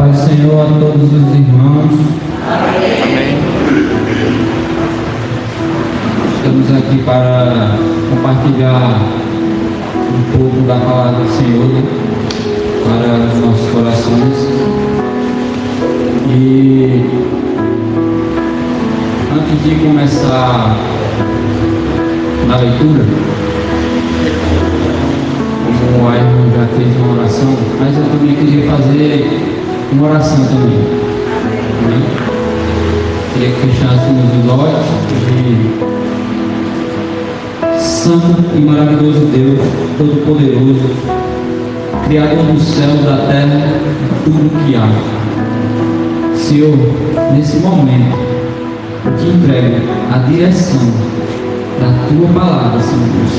paz do Senhor a todos os irmãos. Amém. Estamos aqui para compartilhar um pouco da palavra do Senhor para os nossos corações. E antes de começar na leitura, como a irmã já fez uma oração, mas eu também queria fazer uma oração também, né? Queria que fechássemos os olhos e Santo e maravilhoso Deus, Todo-Poderoso, Criador do céu, da terra, tudo que há. Senhor, nesse momento, eu te entrego a direção da tua palavra, Senhor Deus,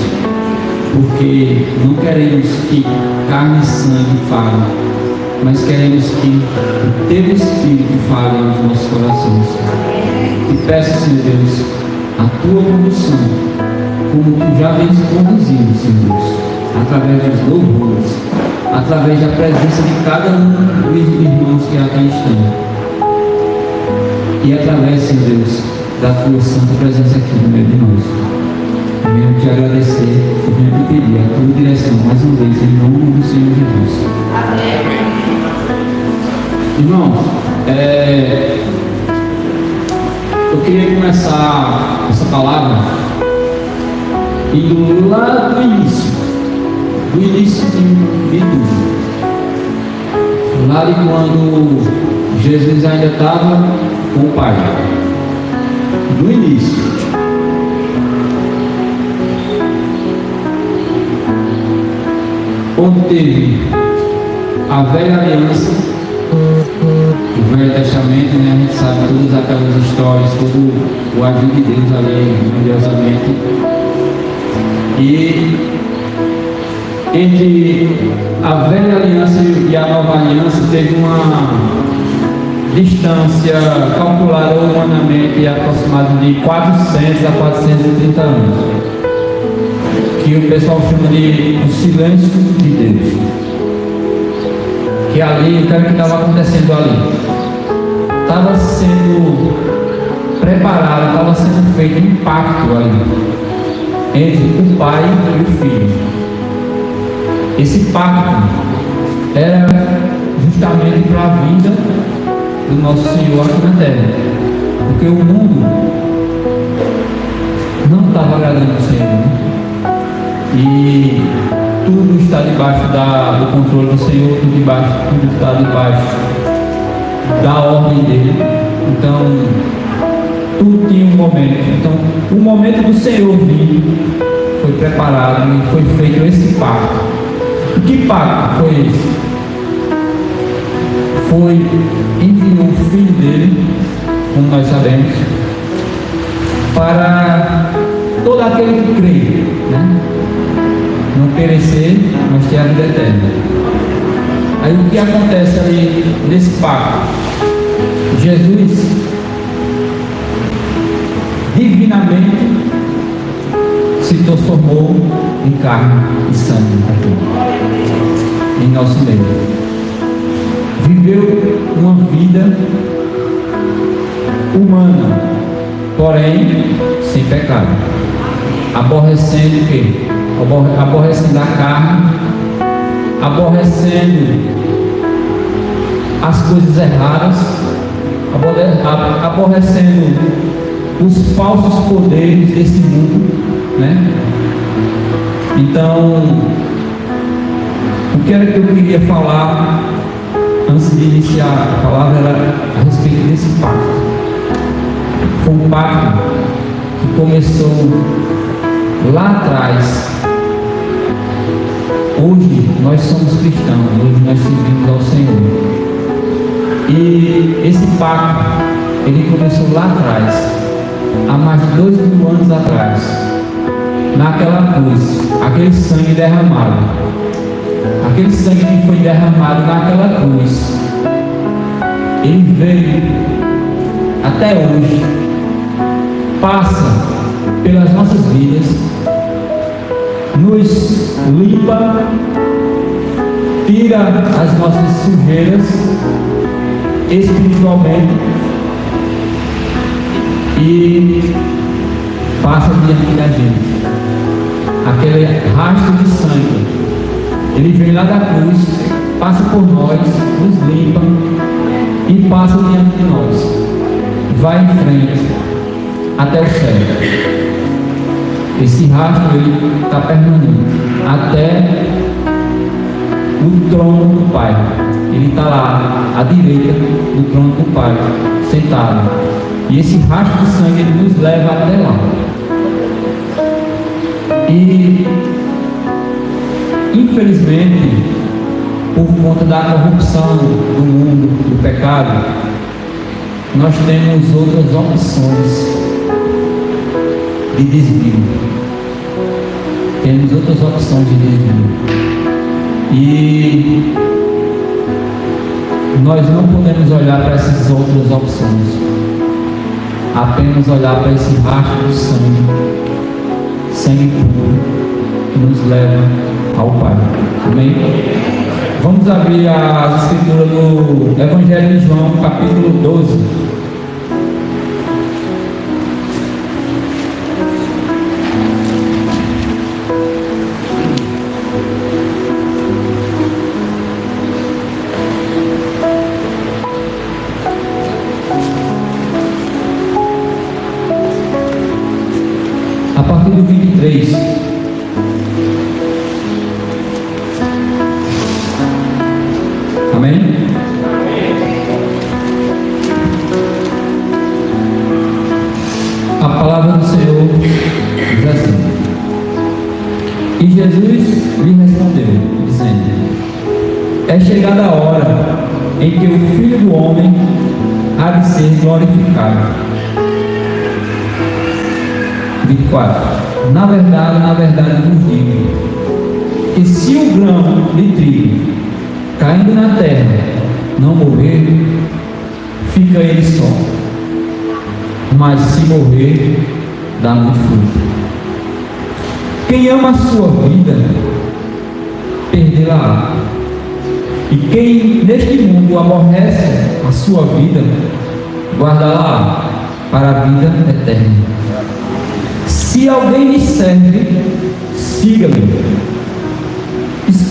porque não queremos que carne e sangue falem, mas queremos que o teu Espírito fale aos nossos corações. Te peço, Senhor Deus, a tua condução, como tu já vens conduzindo, Senhor Deus, através dos louvores, através da presença de cada um dos irmãos que aqui estão, e através, Senhor Deus, da tua santa presença aqui no meio de nós. Venho te agradecer e venho te pedir a tua direção mais uma vez, em nome do Senhor Jesus. Amém. Irmãos, eu queria começar essa palavra indo lá do início de tudo. Lá de quando Jesus ainda estava com o Pai. No início. Onde teve a velha aliança, o Velho Testamento, né? A gente sabe todas aquelas histórias, todo o agir de Deus ali, grandiosamente. E entre a velha aliança e a nova aliança teve uma distância calculada humanamente aproximada de 400 a 430 anos, que o pessoal chama de o silêncio de Deus. Que ali, o que estava acontecendo ali? Estava sendo preparado, estava sendo feito um pacto ali entre o pai e o filho. Esse pacto era justamente para a vida do nosso Senhor aqui na terra, porque o mundo não estava agradando o Senhor, né? E tudo está debaixo do controle do Senhor, tudo está debaixo da ordem dele. Então, tudo tinha um momento. Então, o momento do Senhor vir foi preparado e foi feito esse pacto. Que pacto foi esse? Enviou o filho dele, como nós sabemos, para todo aquele que crê, né? Não perecer, mas ter a vida eterna. Aí o que acontece ali nesse pacto? Jesus divinamente se transformou em carne e sangue aqui, em nosso meio. Viveu uma vida humana, porém sem pecado, aborrecendo o quê? Aborrecendo a carne, aborrecendo as coisas erradas, aborrecendo os falsos poderes desse mundo, né? Então, o que era que eu queria falar antes de iniciar a palavra era a respeito desse pacto. Foi um pacto que começou lá atrás. Hoje nós somos cristãos, hoje nós servimos ao Senhor. E esse pacto, ele começou lá atrás, há mais de 2000 anos atrás, naquela cruz, aquele sangue derramado. Aquele sangue que foi derramado naquela cruz, ele veio até hoje, passa pelas nossas vidas, nos limpa, tira as nossas sujeiras espiritualmente e passa diante da gente. Aquele rastro de sangue, ele vem lá da cruz, passa por nós, nos limpa e passa diante de nós. Vai em frente até o céu. Esse rastro está permanente até o trono do Pai. Ele está lá à direita do trono do Pai, sentado. E esse rastro de sangue ele nos leva até lá. E infelizmente, por conta da corrupção do mundo, do pecado, nós temos outras opções de desvio. Temos outras opções de desvio. E nós não podemos olhar para essas outras opções, apenas olhar para esse rastro de sangue puro que nos leva ao Pai. Amém? Vamos abrir as escrituras do Evangelho de João, capítulo 12. A partir do 23. Amém? A palavra do Senhor diz assim: E Jesus lhe respondeu, dizendo: É chegada a hora em que o Filho do Homem há de ser glorificado. 24. Na verdade vos digo, que se o grão de trigo caindo na terra não morrer, fica ele só, mas se morrer, dá muito fruto. Quem ama a sua vida, perdê-la-á. E quem neste mundo aborrece a sua vida, guardá-la para a vida eterna. Se alguém me serve, siga-me.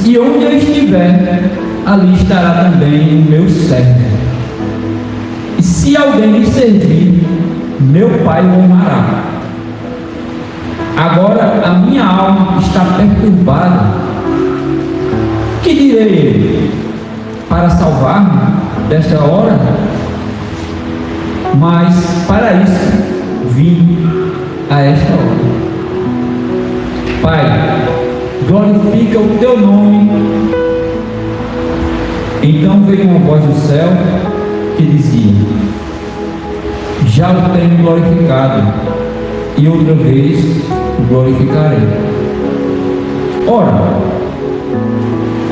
E onde eu estiver, ali estará também o meu servo. E se alguém me servir, meu Pai o honrará. Agora a minha alma está perturbada. Que direi para salvar-me desta hora? Mas para isso vim a esta hora. Pai, glorifica o teu nome. Então veio uma voz do céu que dizia: Já o tenho glorificado, e outra vez o glorificarei. Ora,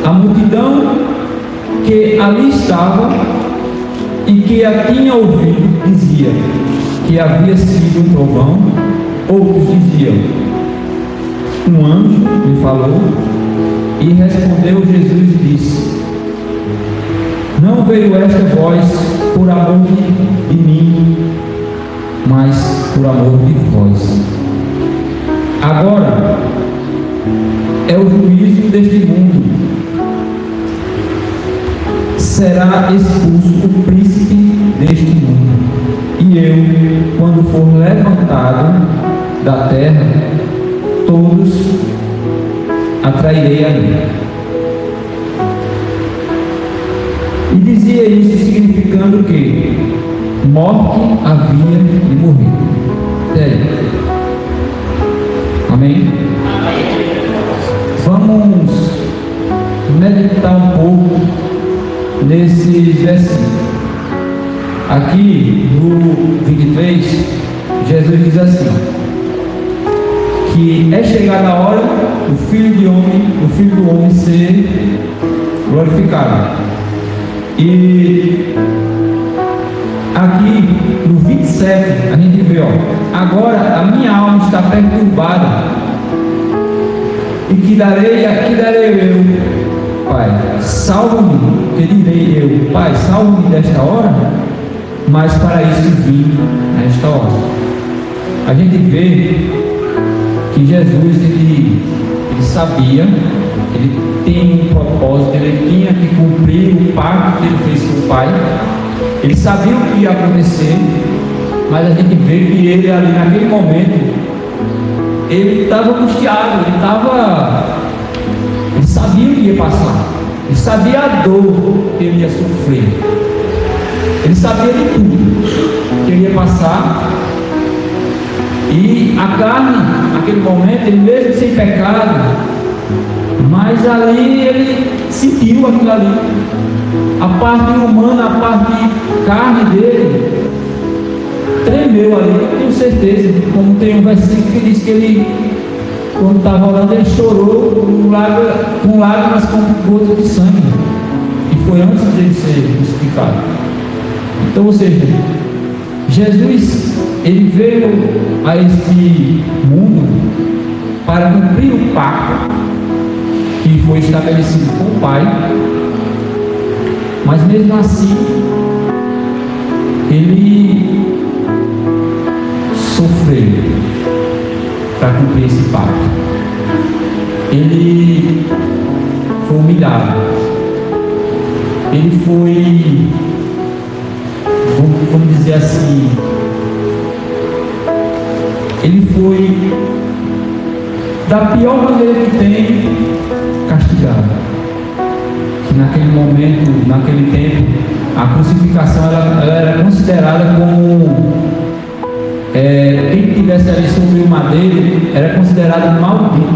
a multidão que ali estava e que a tinha ouvido dizia que havia sido um trovão. Outros diziam: Um anjo me falou. E respondeu Jesus e disse: Não veio esta voz por amor de mim, mas por amor de vós. Agora é o juízo deste mundo. Será expulso o príncipe deste mundo. E eu, quando for levantado da terra, todos atrairei a mim. E dizia isso significando que morte havia de morrer. Amém? Vamos meditar um pouco nesses versículos. Aqui no 23, Jesus diz assim: que é chegada a hora do Filho do Homem ser glorificado. E aqui no 27 a gente vê, agora a minha alma está perturbada. E que darei eu Pai, salva-me, que direi eu, Pai, salva-me desta hora, mas para isso vim nesta hora. A gente vê que Jesus, ele sabia, ele tem um propósito, ele tinha que cumprir o pacto que ele fez com o Pai, ele sabia o que ia acontecer, mas a gente vê que ele ali naquele momento, ele estava angustiado, ele sabia o que ia passar, ele sabia a dor que ele ia sofrer, ele sabia de tudo que ele ia passar. E a carne, naquele momento, ele mesmo sem pecado, mas ali ele sentiu aquilo ali, a parte humana, a parte carne dele tremeu ali, eu tenho certeza, como tem um versículo que diz que ele, quando estava orando, ele chorou com lágrimas com gotas de sangue, e foi antes de ele ser crucificado. Então, ou seja, Jesus, ele veio a este mundo para cumprir o pacto que foi estabelecido com o Pai, mas mesmo assim, ele sofreu para cumprir esse pacto. Ele foi humilhado, ele foi, vamos dizer assim, ele foi da pior maneira que tem, castigado. Que naquele momento, naquele tempo, a crucificação ela era considerada como quem estivesse ali sobre o madeiro era considerado maldito.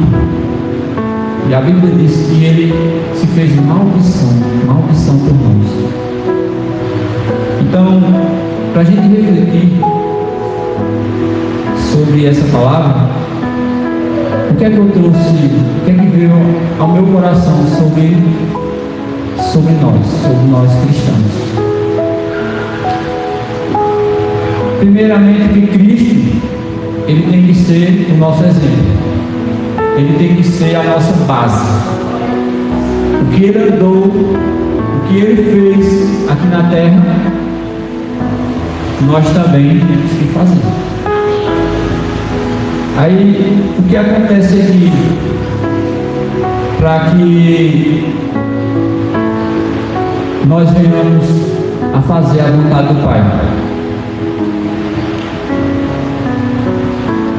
E a Bíblia diz que ele se fez maldição por nós. Então, para a gente refletir sobre essa palavra, o que é que eu trouxe, o que é que veio ao meu coração sobre nós cristãos? Primeiramente, que Cristo, ele tem que ser o nosso exemplo, ele tem que ser a nossa base. O que ele andou, o que ele fez aqui na terra, nós também temos que fazer. Aí, o que acontece aqui, para que nós venhamos a fazer a vontade do Pai?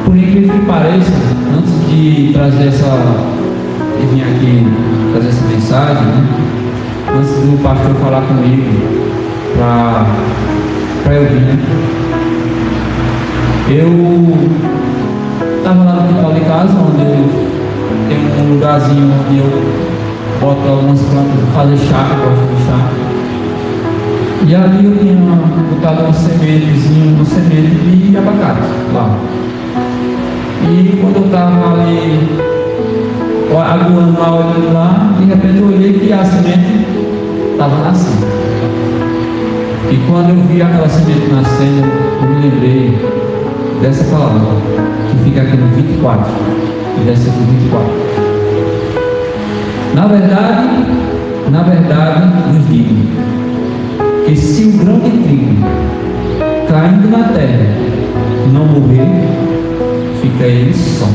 Por incrível que pareça, antes de trazer de vir aqui trazer essa mensagem, né? Antes do pastor falar comigo, para eu vir, né? Eu estava lá no quintal de casa, onde eu tenho um lugarzinho onde eu boto algumas plantas para fazer chá, eu gosto de chá. E ali eu tinha botado uma semente de abacate lá. E quando eu estava ali aguando lá, olhando lá, de repente eu olhei que a semente estava nascendo. E quando eu vi aquela semente nascendo, eu me lembrei dessa palavra, que fica aqui no 24, e dessa aqui no 24. Na verdade, nos digo que se o grão de trigo caindo na terra não morrer, fica ele só.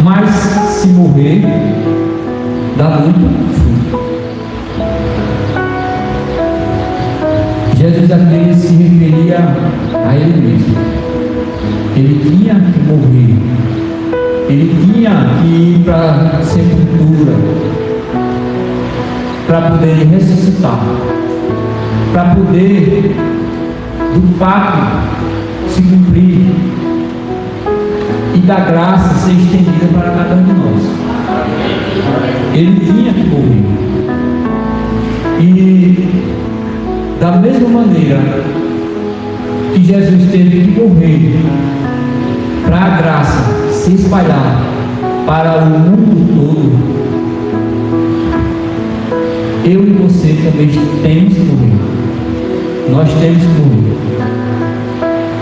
Mas se morrer, dá muito fruto. Jesus aqui se referia a ele mesmo. Ele tinha que morrer. Ele tinha que ir para a sepultura para poder ressuscitar, para poder do pacto se cumprir e da graça ser estendida para cada um de nós. Ele tinha que morrer. E da mesma maneira que Jesus teve que morrer para a graça se espalhar para o mundo todo, eu e você também temos que morrer. Nós temos que morrer.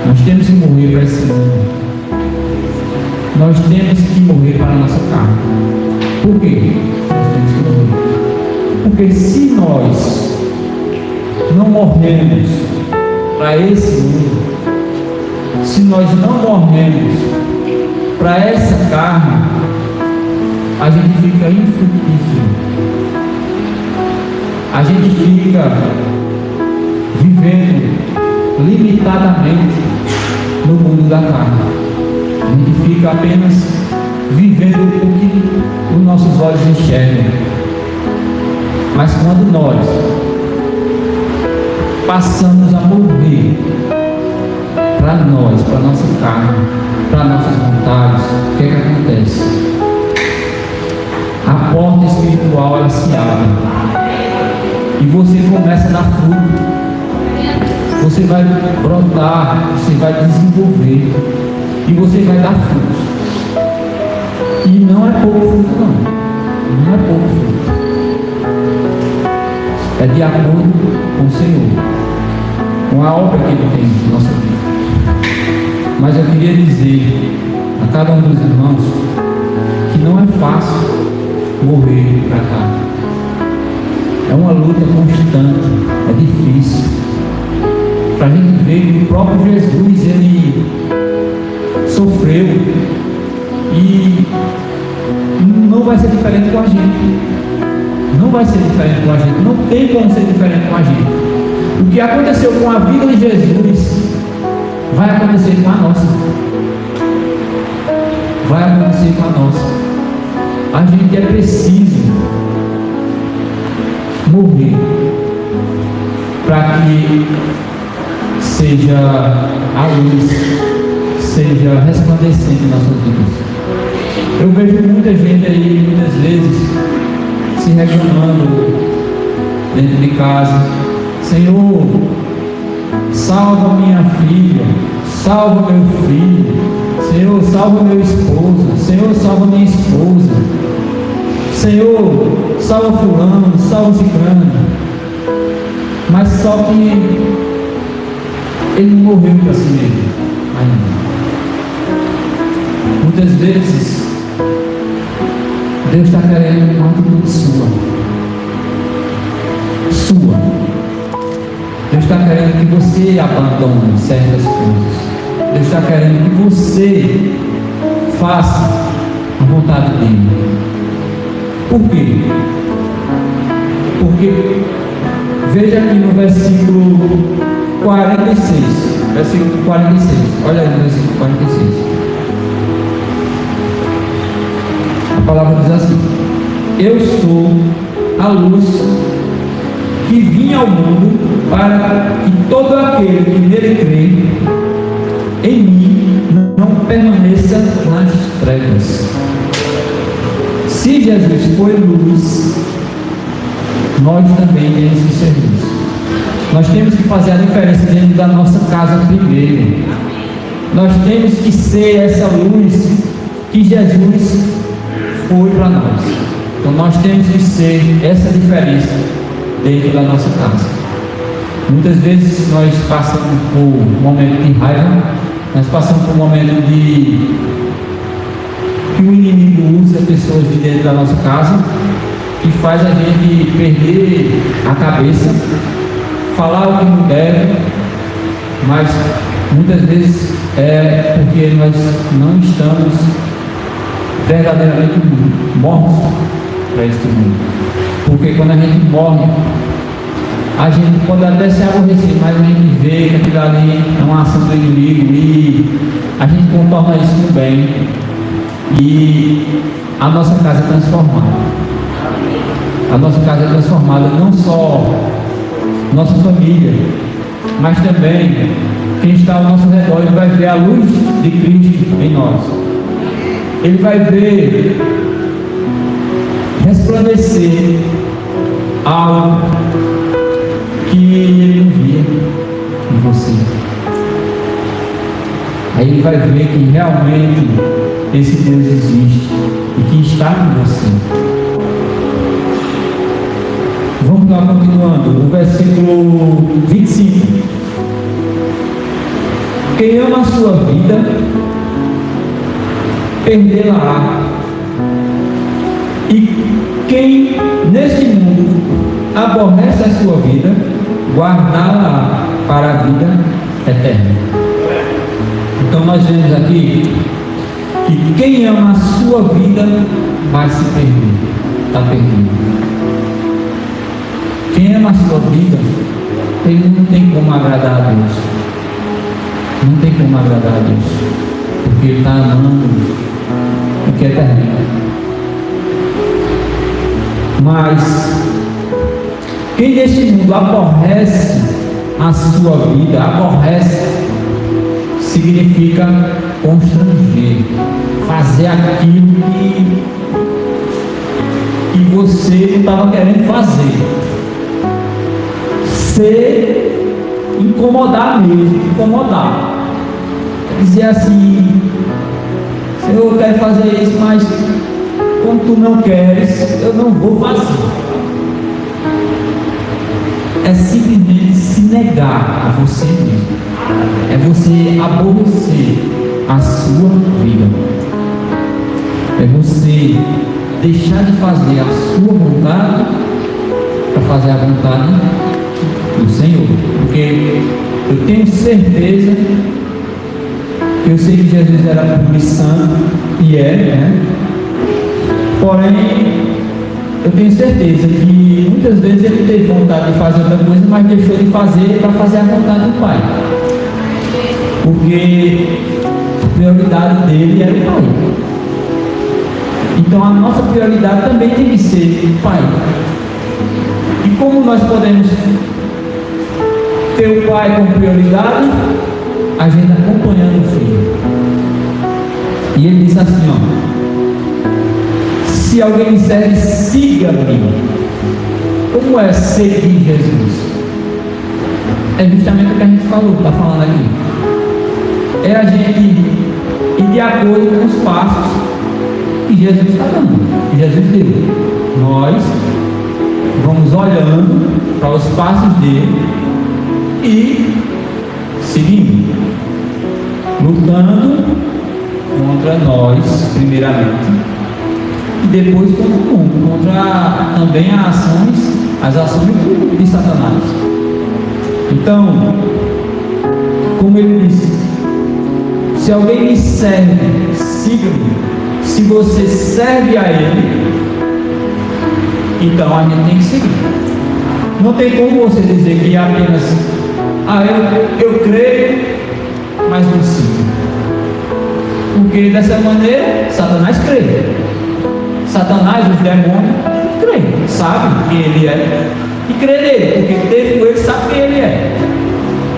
Nós temos que morrer para esse mundo. Nós temos que morrer para a nossa carne. Por quê? temos que morrer. Porque se nós não morremos para esse mundo, se nós não morremos para essa carne, a gente fica infrutífero. A gente fica vivendo limitadamente no mundo da carne. A gente fica apenas vivendo o que os nossos olhos enxergam. Mas quando nós passamos a morrer para nós, para nossa carne, para nossas vontades, o que é que acontece? A porta espiritual ela se abre e você começa a dar fruto. Você vai brotar, você vai desenvolver e você vai dar frutos. E não é pouco fruto, não é pouco fruto. É de acordo com o Senhor, com a obra que Ele tem na nossa vida. Mas eu queria dizer a cada um dos irmãos que não é fácil morrer para cá. É uma luta constante, é difícil. Para a gente ver que o próprio Jesus, Ele sofreu e não vai ser diferente com a gente. Não vai ser diferente com a gente, não tem como ser diferente com a gente. O que aconteceu com a vida de Jesus vai acontecer com a nossa. Vai acontecer com a nossa. A gente é preciso morrer para que seja a luz, seja resplandecente em nossas vidas. Eu vejo muita gente aí, muitas vezes, se reclamando dentro de casa: Senhor, salva minha filha, salva meu filho, Senhor, salva meu esposo, Senhor, salva minha esposa, Senhor, salva fulano, salva ciclano. Mas só que ele não morreu para si mesmo ainda. Muitas vezes Deus está querendo uma atitude sua. Deus está querendo que você abandone certas coisas. Deus está querendo que você faça a vontade dele. Por quê? Porque veja aqui no versículo 46. Versículo 46. Olha aí no versículo 46. A palavra diz assim: eu sou a luz que vim ao mundo para que todo aquele que nele crê em mim não permaneça nas trevas. Se Jesus foi luz, nós também temos que ser luz. Nós temos que fazer a diferença dentro da nossa casa primeiro. Nós temos que ser essa luz que Jesus foi para nós. Então nós temos que ser essa diferença dentro da nossa casa. Muitas vezes nós passamos por um momento de raiva, nós passamos por um momento de que o inimigo usa pessoas de dentro da nossa casa e faz a gente perder a cabeça, falar o que não deve, mas muitas vezes é porque nós não estamos verdadeiramente mortos para este mundo. Porque quando a gente morre, a gente pode até se aborrecer, mas a gente vê que aquilo ali é uma ação do inimigo e a gente contorna isso com bem e a nossa casa é transformada. A nossa casa é transformada, não só nossa família, mas também quem está ao nosso redor. Ele vai ver a luz de Cristo em nós. Ele vai ver resplandecer algo que ele não via em você. Aí ele vai ver que realmente esse Deus existe e que está em você. Vamos lá continuando, o versículo 25. Quem ama a sua vida, perdê-la-á. E quem aborrece a sua vida, guardá-la para a vida eterna. Então nós vemos aqui que quem ama a sua vida vai se perder, está perdido. Quem ama a sua vida, ele não tem como agradar a Deus. Não tem como agradar a Deus, porque ele está amando o que é terreno. Mas quem neste mundo aborrece a sua vida, aborrece, significa constranger, fazer aquilo que você não estava querendo fazer, incomodar mesmo, incomodar, dizer assim: Senhor, eu quero fazer isso, mas como tu não queres, eu não vou fazer. É simplesmente se negar a você mesmo, é você aborrecer a sua vida, é você deixar de fazer a sua vontade para fazer a vontade do Senhor. Porque eu tenho certeza que eu sei que Jesus era puro e santo, e né? Porém, eu tenho certeza que muitas vezes ele teve vontade de fazer outra coisa, mas deixou de fazer para fazer a vontade do Pai, porque a prioridade dele era o Pai. Então a nossa prioridade também tem que ser o Pai. E como nós podemos ter o Pai como prioridade? A gente acompanhando o Filho. E ele diz assim, ó: se alguém me serve, siga-me. Como é seguir Jesus? É justamente o que a gente falou, está falando aqui. É a gente ir de acordo com os passos que Jesus está dando, que Jesus deu. Nós vamos olhando para os passos dele e seguindo, lutando contra nós, primeiramente, e depois contra o mundo, contra também as ações de Satanás. Então, como ele disse, se alguém me serve, siga-me. Se você serve a ele, então a gente tem que seguir. Não tem como você dizer que é apenas eu creio, mas não sigo. Porque dessa maneira Satanás crê. Satanás, os demônios, creem, sabem quem ele é e crê nele, porque teve com ele, sabe quem ele é.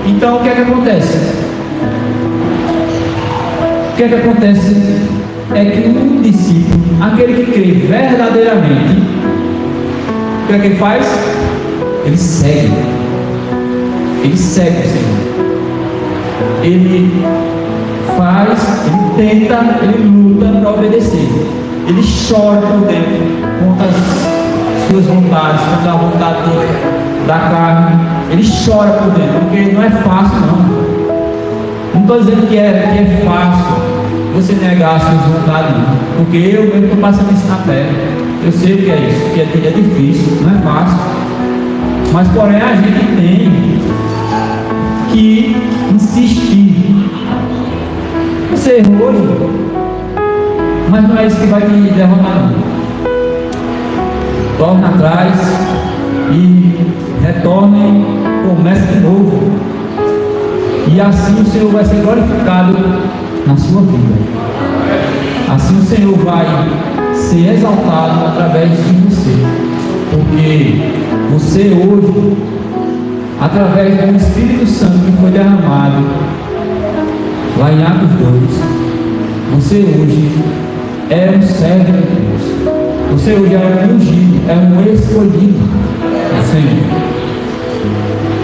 Então o que é que acontece? O que é que acontece é que um discípulo, aquele que crê verdadeiramente, o que é que ele faz? Ele segue o Senhor. Ele faz, ele tenta, ele luta para obedecer. Ele chora por dentro contra as suas vontades, contra a vontade da carne. Ele chora por dentro, porque não é fácil não. Não estou dizendo que é fácil você negar as suas vontades, não. Porque eu mesmo estou passando isso na pele. Eu sei o que é isso, que é difícil, não é fácil. Mas porém a gente tem que insistir. Você errou hoje, mas não é isso que vai te derrotar não. Torna atrás e retorne, comece de novo, e assim o Senhor vai ser glorificado na sua vida. Assim o Senhor vai ser exaltado através de você, porque você hoje, através do Espírito Santo que foi derramado lá em Atos 2, você hoje é um servo de Deus. Você hoje é um ungido, é um escolhido do Senhor.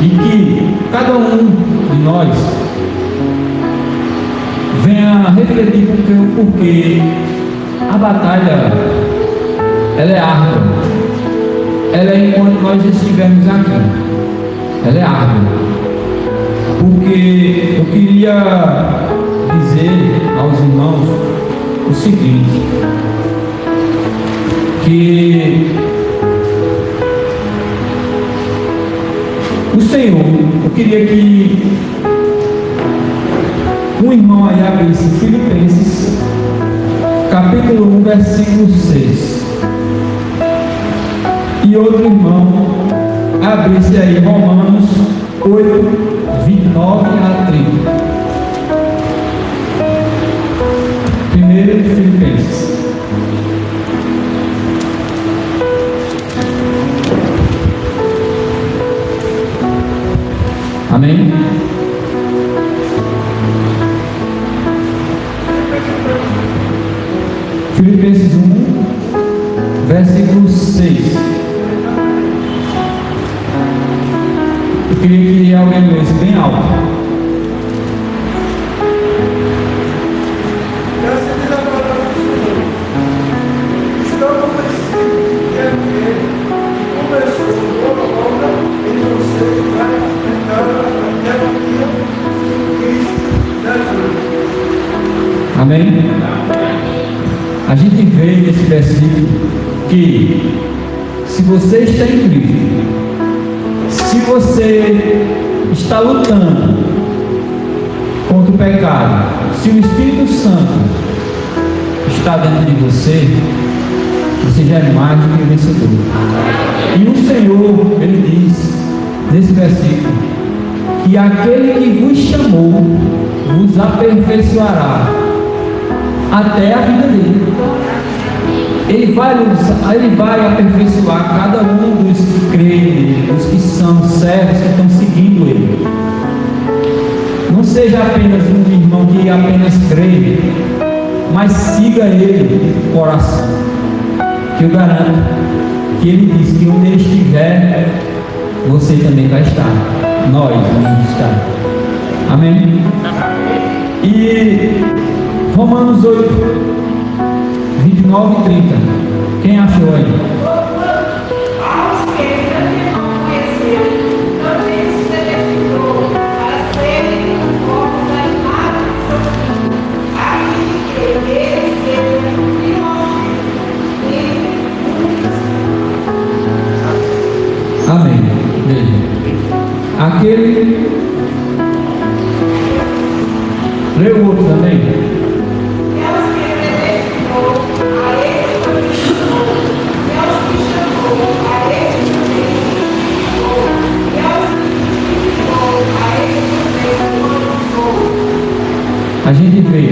E que cada um de nós venha refletir porque a batalha, ela é árdua. Ela é enquanto nós estivermos aqui. Ela é árdua. Porque eu queria dizer aos irmãos o seguinte, que O Senhor, eu queria que um irmão aí abrisse Filipenses, capítulo 1, versículo 6. E outro irmão abrisse aí Romanos 8, 29 a 30. Primeiro Filipenses. Amém? Filipenses 1, versículo 6. Eu queria que alguém lesse bem alto. Essa diz a palavra do Senhor. Estou convencido que é Ele que começou boa obra em você vai completar até o dia de Cristo Jesus. Amém? A gente vê nesse versículo que se você está em Cristo, se você está lutando contra o pecado, se o Espírito Santo está dentro de você, você já é mais do que vencedor. E o Senhor, Ele diz nesse versículo que aquele que vos chamou vos aperfeiçoará até a vida dele. Ele vai aperfeiçoar cada um dos que creem, dos que são servos, que estão seguindo Ele. Não seja apenas um irmão que apenas crê, mas siga Ele no coração. Que eu garanto que Ele diz que onde Ele estiver, você também vai estar. Nós vamos estar. Amém? E Romanos 8, 29 e 30. Quem achou aí? Aos que ainda não conheceu, também se predestinou para serem conformes à imagem de seu Filho, a fim de que ele seja primogênito entre muitos. Amém. Veja. Aquele. Lê o outro também. A gente vê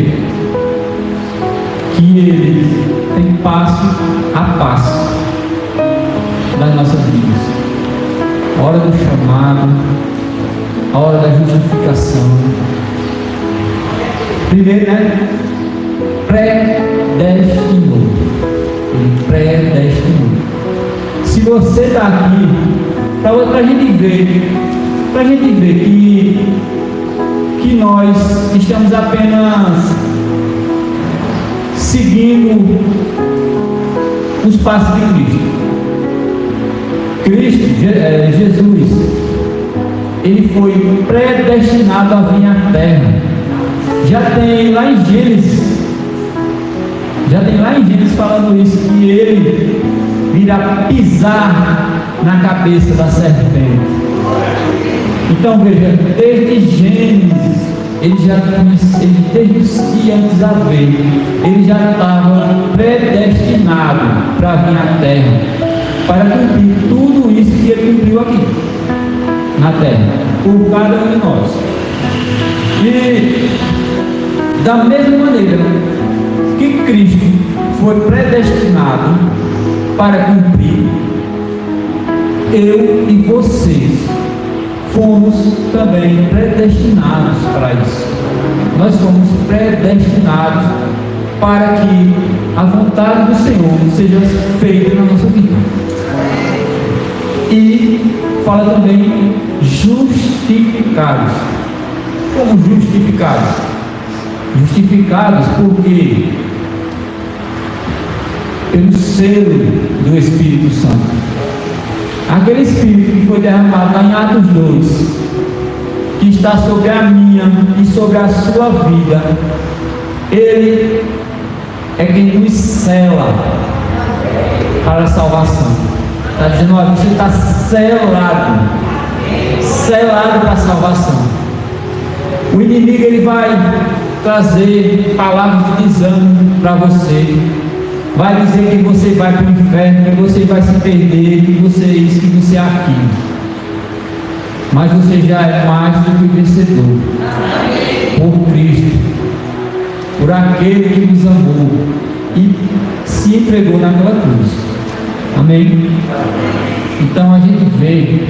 que Ele tem passo a passo das nossas vidas. A hora do chamado, a hora da justificação. Primeiro, né? Predestinou. Ele predestinou. Se você está aqui, para a gente ver que nós estamos apenas seguindo os passos de Cristo. Jesus, Ele foi predestinado a vir à terra. Já tem lá em Gênesis falando isso, que Ele virá pisar na cabeça da serpente. Então veja, desde Gênesis, desde os que antes haver, Ele já estava predestinado para vir à terra, para cumprir tudo isso que Ele cumpriu aqui, na terra, por cada um de nós. E da mesma maneira que Cristo foi predestinado para cumprir, eu e vocês fomos também predestinados para isso. Nós fomos predestinados para que a vontade do Senhor seja feita na nossa vida. E fala também justificados. Como justificados? Justificados porque pelo selo do Espírito Santo. Aquele Espírito que foi derramado lá em Atos 2, que está sobre a minha e sobre a sua vida, Ele é quem nos sela para a salvação. Está dizendo, olha, você está selado. selado para a salvação. O inimigo ele vai trazer palavras de desânimo para você, vai dizer que você vai para o inferno, que você vai se perder, que você é isso, que você é aquilo. Mas você já é mais do que vencedor. Por Cristo, por aquele que nos amou e se entregou naquela cruz. Amém? Então a gente vê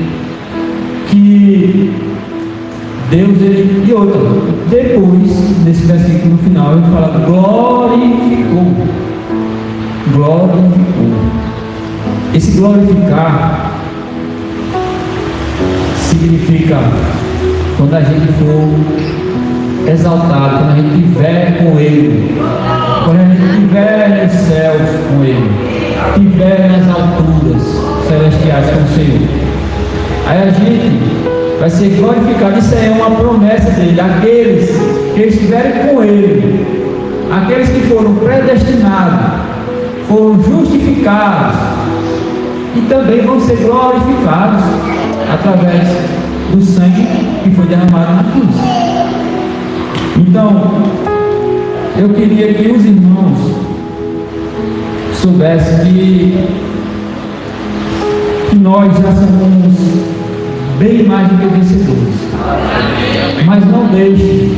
que Deus, ele, e outra, depois, nesse versículo final, ele fala glorificou. Glorificou. Esse glorificar significa quando a gente for exaltado, quando a gente estiver com Ele, quando a gente estiver nos céus com Ele, estiver nas alturas celestiais com o Senhor. Aí a gente vai ser glorificado. Isso aí é uma promessa dele. Aqueles que estiverem com Ele, aqueles que foram predestinados, foram justificados e também vão ser glorificados através do sangue que foi derramado na cruz. Então, eu queria que os irmãos soubessem que nós já somos bem mais do que vencedores. Mas não deixe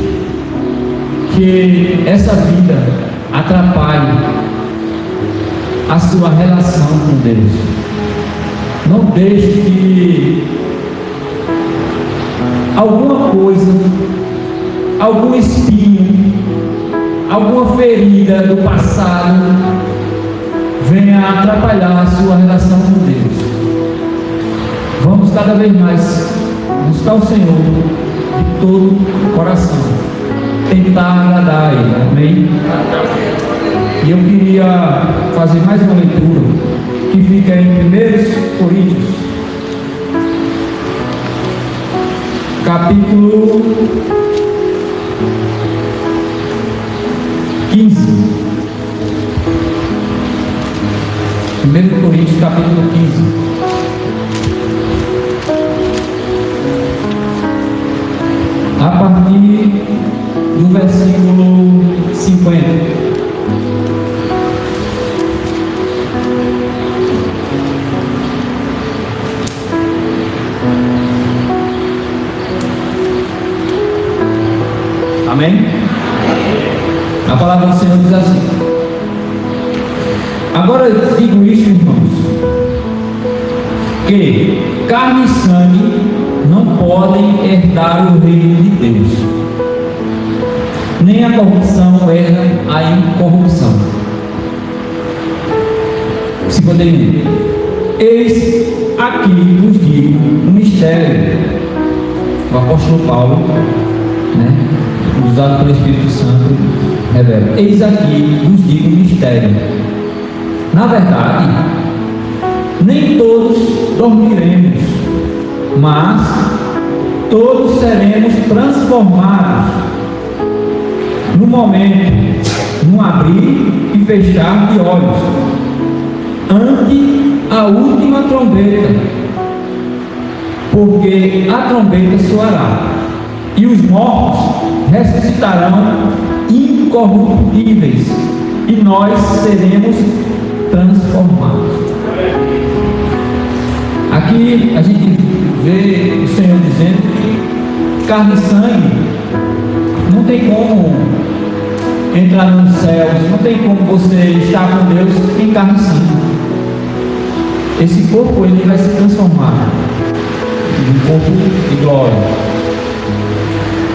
que essa vida atrapalhe a sua relação com Deus. Não deixe que alguma coisa, algum espinho, alguma ferida do passado venha atrapalhar a sua relação com Deus. Vamos cada vez mais buscar o Senhor de todo o coração, tentar agradar a Ele. Amém? E eu queria fazer mais uma leitura que fica em 1 Coríntios, capítulo 15. 1 Coríntios, capítulo 15. A partir do versículo 50. Amém? A palavra do Senhor diz assim: agora eu digo isto, irmãos, que carne e sangue não podem herdar o reino de Deus, nem a corrupção herda a incorrupção. 51. Eis aqui vos digo um mistério. O apóstolo Paulo, usado pelo Espírito Santo, revela: eis aqui vos digo um mistério. Na verdade, nem todos dormiremos, mas todos seremos transformados no momento, num abrir e fechar de olhos, ante a última trombeta, porque a trombeta soará, e os mortos ressuscitarão incorruptíveis, e nós seremos transformados. Aqui a gente vê o Senhor dizendo que carne e sangue não tem como entrar nos céus, não tem como você estar com Deus em carne e sangue. Esse corpo ele vai se transformar em um corpo de glória.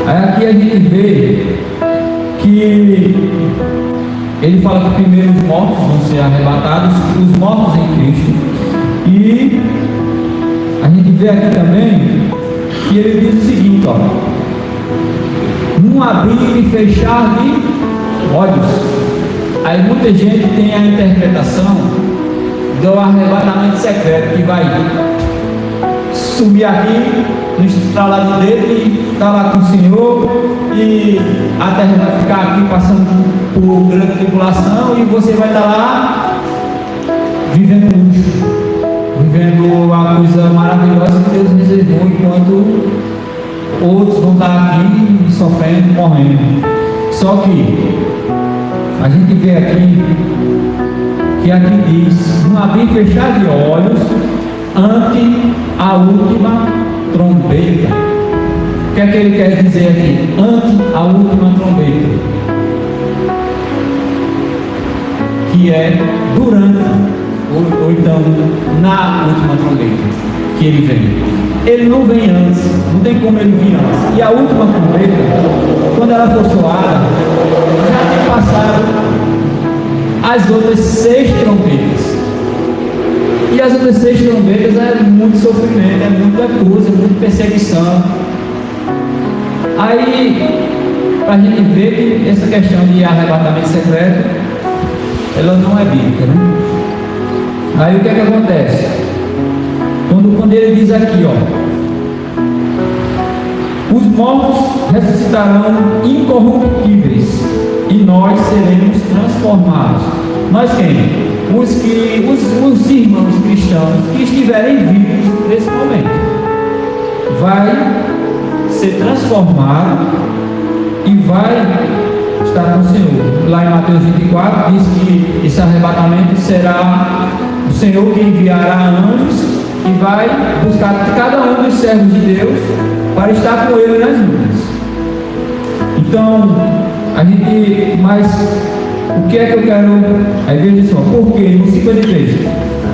Aí aqui a gente vê que ele fala que primeiro os mortos vão ser arrebatados, os mortos em Cristo. E a gente vê aqui também que ele diz o seguinte, ó: num abrir e fechar de olhos. Aí muita gente tem a interpretação do arrebatamento secreto, que vai subir aqui no estralar do dedo e estar lá com o Senhor, e a terra vai ficar aqui passando por grande tribulação, e você vai estar lá vivendo luxo, vivendo a coisa maravilhosa que Deus reservou enquanto outros vão estar aqui sofrendo, morrendo. Só que a gente vê aqui que aqui diz: não abrir e fechar de olhos ante a última trombeta. O que é que ele quer dizer aqui? Ante a última trombeta, que é durante ou então na última trombeta que ele vem. Ele não vem antes, não tem como ele vir antes. E a última trombeta, quando ela for soada, já tem passado as outras 6 trombetas. E as outras 6 trombetas é muito sofrimento, é muita coisa, muita perseguição. Aí, para a gente ver que essa questão de arrebatamento secreto, ela não é bíblica, né? Aí o que é que acontece? Quando ele diz aqui, ó: os mortos ressuscitarão incorruptíveis e nós seremos transformados. Nós quem? Os irmãos cristãos que estiverem vivos nesse momento vai ser transformado e vai estar com o Senhor. Lá em Mateus 24 diz que esse arrebatamento será o Senhor que enviará anjos e vai buscar cada um dos servos de Deus para estar com ele nas nuvens. Então, mas o que é que eu quero? Aí veja só, porque no 53,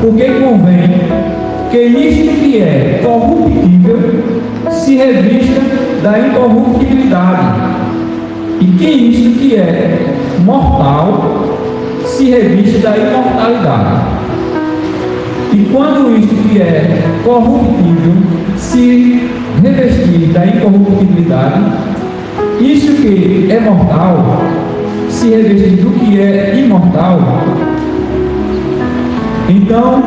porque convém que isto que é corruptível se revista da incorruptibilidade, e que isto que é mortal se revista da imortalidade. E quando isto que é corruptível se revestir da incorruptibilidade, isto que é mortal se revestir do que é imortal, então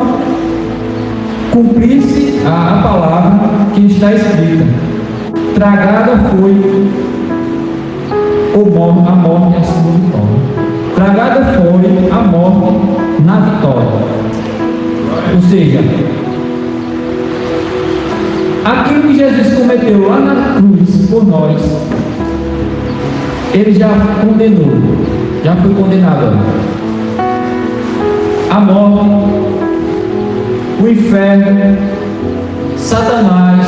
cumprir-se a palavra que está escrita: tragada foi a morte e a sua vitória. Tragada foi a morte na vitória. Ou seja, aquilo que Jesus cometeu lá na cruz por nós, ele já condenou, já foi condenado. A morte, o inferno, Satanás,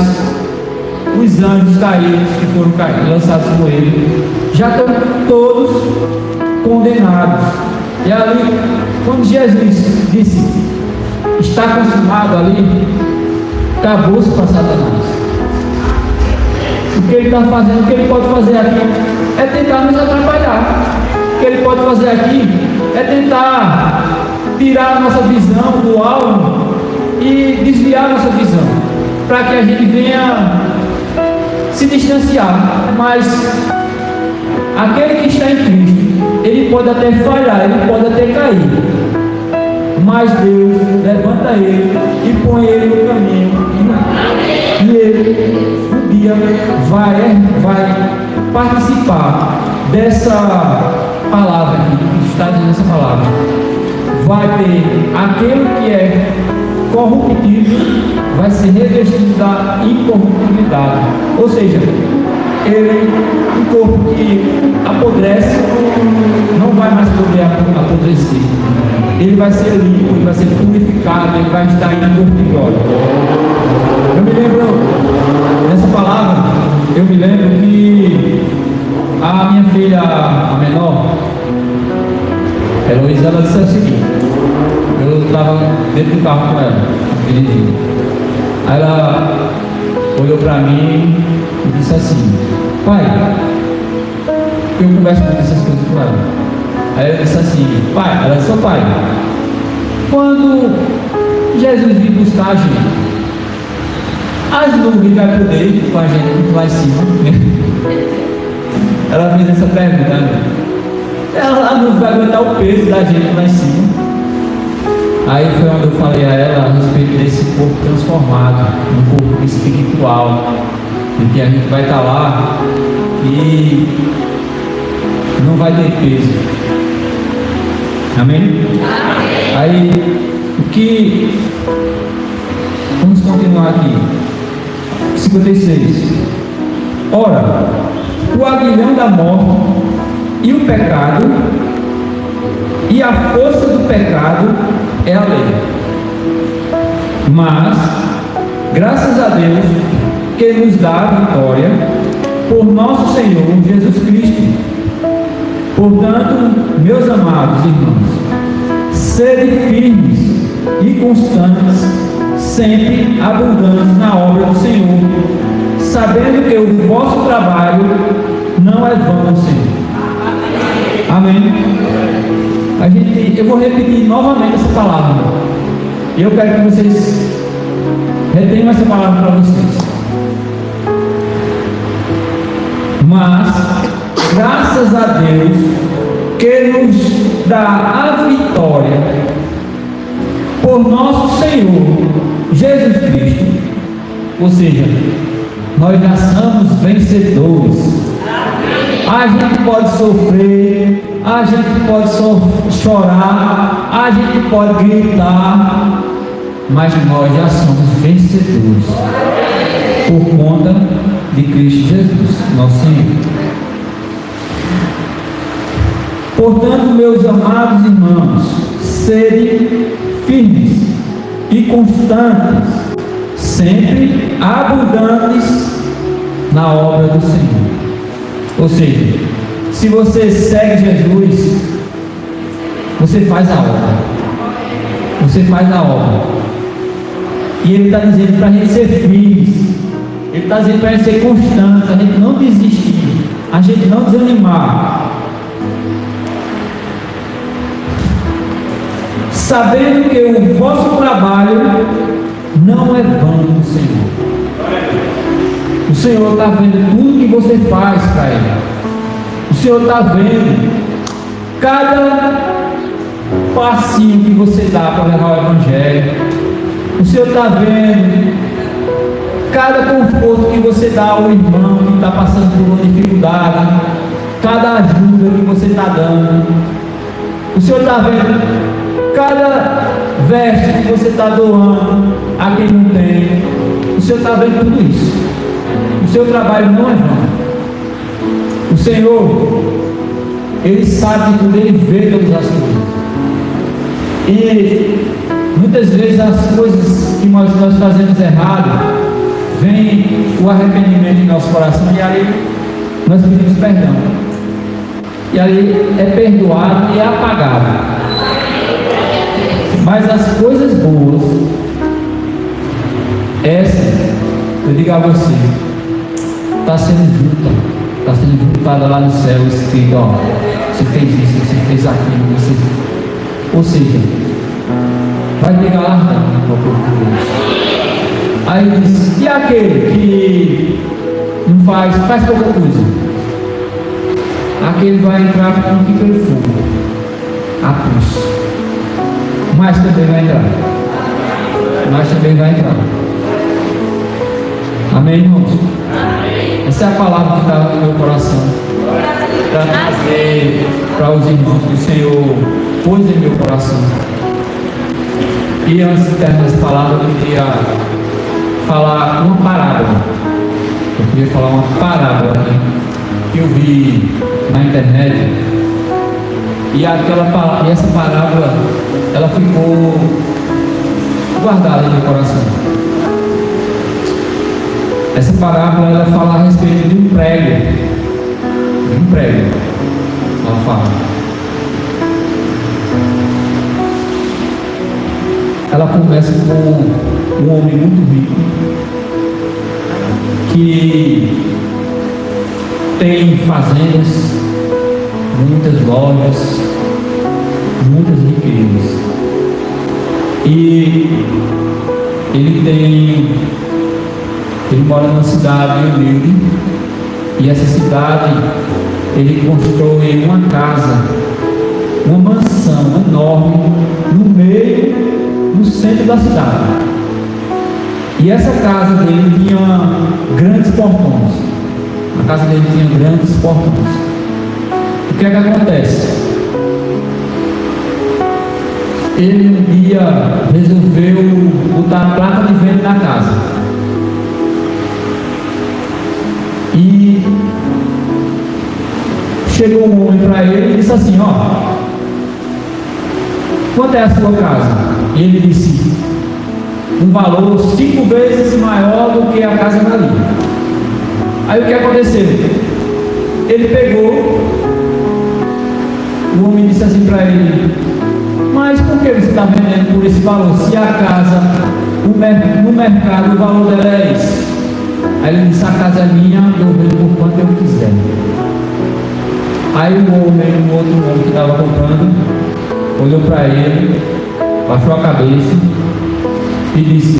os anjos caídos que foram lançados por ele, já estão todos condenados. E ali, quando Jesus disse: está consumado, ali acabou-se para Satanás. O que ele está fazendo, o que ele pode fazer aqui é tentar nos atrapalhar. O que ele pode fazer aqui é tentar tirar a nossa visão do alvo e desviar a nossa visão, para que a gente venha se distanciar. Mas aquele que está em Cristo, ele pode até falhar, ele pode até cair, mas Deus levanta ele e põe ele no caminho, e ele um dia vai participar dessa palavra aqui, que está dizendo essa palavra. Vai ter aquele que é corruptível, vai ser revestido da incorruptibilidade. Ou seja, ele, um corpo que apodrece, não vai mais poder apodrecer. Ele vai ser limpo, ele vai ser purificado, ele vai estar em corpo de glória. Eu me lembro, nessa palavra, eu me lembro que a minha filha, a menor, Heloísa, ela disse o seguinte: eu estava dentro do carro com ela, dirigindo. Aí ela olhou para mim e disse assim: pai, eu converso muito essas coisas com ela. Aí eu disse assim: pai, ela disse: pai, quando Jesus vir buscar a gente, as nuvens vai poder ir com a gente lá em cima? Ela fez essa pergunta, né? Ela não vai aguentar o peso da gente lá em cima. Aí foi onde eu falei a ela a respeito desse corpo transformado, um corpo espiritual, em que a gente vai estar lá e não vai ter peso. Amém? Amém. Aí, vamos continuar aqui. 56. Ora, o aguilhão da morte e o pecado, e a força do pecado é a lei. Mas, graças a Deus, que nos dá a vitória por nosso Senhor Jesus Cristo. Portanto, meus amados irmãos, sede firmes e constantes, sempre abundantes na obra do Senhor, sabendo que o vosso trabalho não é vão, Senhor. Amém. Eu vou repetir novamente essa palavra. E eu quero que vocês retenham essa palavra para vocês. Mas, graças a Deus, que nos dá a vitória por nosso Senhor Jesus Cristo. Ou seja, nós já somos vencedores. A gente pode sofrer, a gente pode chorar, a gente pode gritar, mas nós já somos vencedores por conta de Cristo Jesus, nosso Senhor. Portanto, meus amados irmãos, sede firmes e constantes, sempre abundantes na obra do Senhor. Ou seja, se você segue Jesus, você faz a obra. Você faz a obra. E Ele está dizendo para a gente ser firmes. Ele está dizendo para a gente ser constantes, a gente não desistir, a gente não desanimar. Sabendo que o vosso trabalho não é vão no Senhor. O Senhor está vendo tudo que você faz para Ele. O Senhor está vendo cada passinho que você dá para levar o Evangelho. O Senhor está vendo cada conforto que você dá ao irmão que está passando por uma dificuldade, cada ajuda que você está dando. O Senhor está vendo cada veste que você está doando a quem não tem. O Senhor está vendo tudo isso. O seu trabalho não é vão. O Senhor, Ele sabe de tudo, Ele vê todas as coisas. E muitas vezes as coisas que nós fazemos errado, vem o arrependimento em nosso coração e aí nós pedimos perdão. E aí é perdoado e é apagado. Mas as coisas boas, essa, eu digo a você, está sendo juntada lá no céu, escrito, ó, você fez isso, você fez aquilo, você... Ou seja, vai ter galardão no corpo de Deus. Aí diz, e aquele que não faz pouca coisa? Aquele vai entrar com que pelo fogo, a pulso. Mas também vai entrar. Amém, irmãos? Amém. Essa é a palavra que está no meu coração, para trazer para os irmãos que o Senhor pôs em meu coração. E antes de terminar essa palavra, eu queria falar uma parábola. Que eu vi na internet. E essa parábola, ela ficou guardada no meu coração. Essa parábola, ela fala a respeito de um prego. Ela fala. Ela começa com um homem muito rico que tem fazendas, muitas lojas, muitas riquezas. E ele mora numa cidade humilde, e essa cidade ele constrói uma casa, uma mansão enorme no centro da cidade. E essa casa dele tinha grandes portões. O que é que acontece? Ele um dia resolveu botar a placa de venda na casa. E chegou um homem para ele e disse assim: ó, quanto é a sua casa? E ele disse: um valor 5 vezes maior do que a casa dali. Aí o que aconteceu? Ele pegou, o homem disse assim para ele: mas por que você está vendendo por esse valor? Se a casa, no mercado, o valor dela é esse. Aí ele disse: a casa é minha, eu vendo por quanto eu quiser. Aí o outro homem que estava comprando, olhou para ele, baixou a cabeça e disse: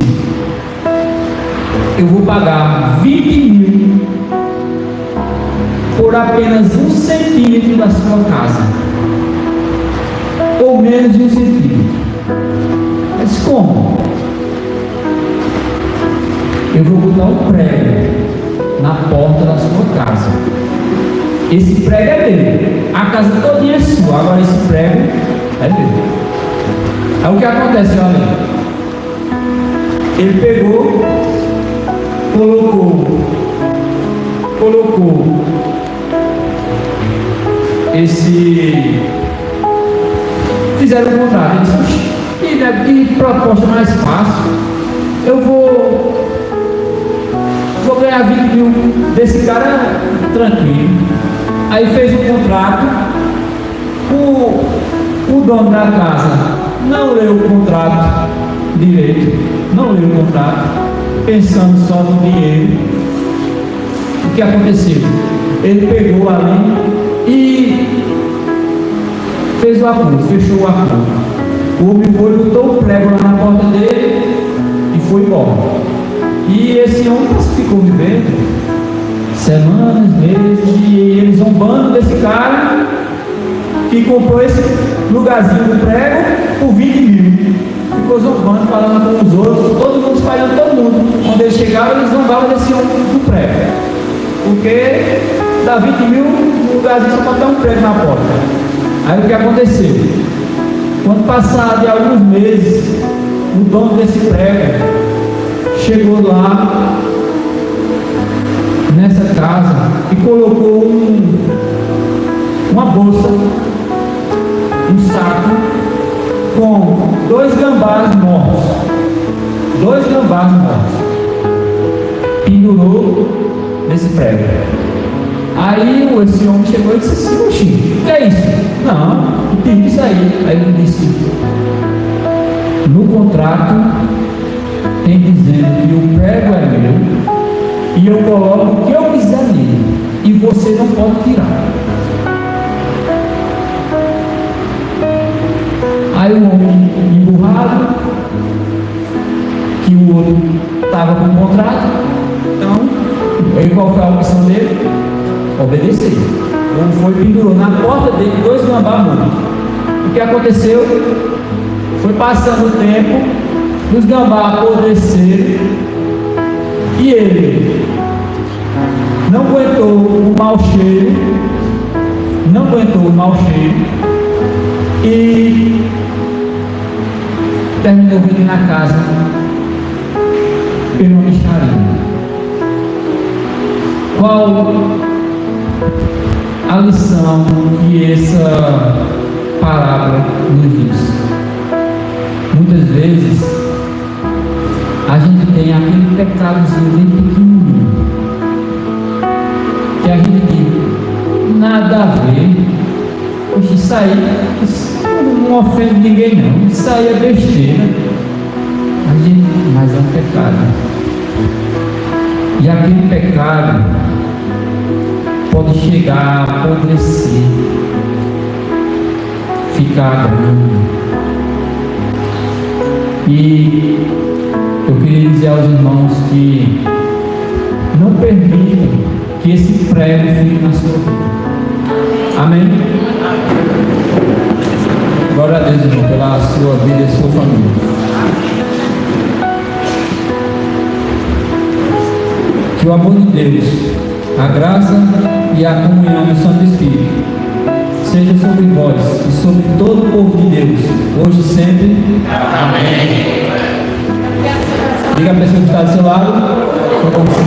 eu vou pagar 20 mil por apenas 1 centímetro da sua casa, ou menos de 1 centímetro. Mas como? Eu vou botar um prego na porta da sua casa. Esse prego é dele, a casa todinha é sua, agora esse prego é dele. Aí o que acontece, olha, ele pegou, colocou fizeram um contrato. Ele disse: que proposta mais fácil, eu vou ganhar 20 mil desse cara tranquilo. Aí fez um contrato. O dono da casa não leu o contrato direito, não leu o contrato, pensando só no dinheiro. O que aconteceu? Ele pegou ali e fez o acordo, fechou o acordo. O homem foi, botou o prego lá na porta dele e foi embora. E esse homem ficou vivendo semanas, meses, e ele zombando desse cara que comprou esse lugarzinho do prego por 20 mil. Ficou zombando, falando com os outros, todo mundo espalhando todo mundo. Quando ele chegava, ele zombava desse homem do prego, porque dá 20 mil no lugarzinho só para botar um prego na porta. Aí o que aconteceu? Quando passado de alguns meses, o dono desse prego chegou lá nessa casa e colocou uma bolsa, um saco com 2 gambás mortos, pendurou nesse prego. Aí esse homem chegou e disse assim: oxi, o que é isso? Não tem isso aí. Aí ele disse: no contrato tem dizendo que o prego é meu e eu coloco o que eu quiser nele e você não pode tirar. Aí o homem emburrado, que o outro estava com o contrato, então, aí qual foi a opção dele? Obedecer. O homem foi e pendurou na porta dele 2 gambás mortos. O que aconteceu? Foi passando o tempo, os gambás apodreceram e ele não aguentou o mau cheiro, e terminou vindo na casa pelo micharia. Qual a lição que essa parábola nos diz? Muitas vezes a gente tem aquele pecadozinho bem pequenininho que a gente diz: nada a ver, poxa, isso aí não ofende ninguém não, isso aí é besteira. Mas é um pecado, e aquele pecado pode chegar a apodrecer, ficar grande. E eu queria dizer aos irmãos que não permitam que esse prego fique na sua vida. Amém? Glória a Deus, irmão, pela sua vida e sua família. Que o amor de Deus, a graça e a comunhão do Santo Espírito seja sobre vós e sobre todo o povo de Deus, hoje e sempre. Amém. Diga a pessoa que está do seu lado, como se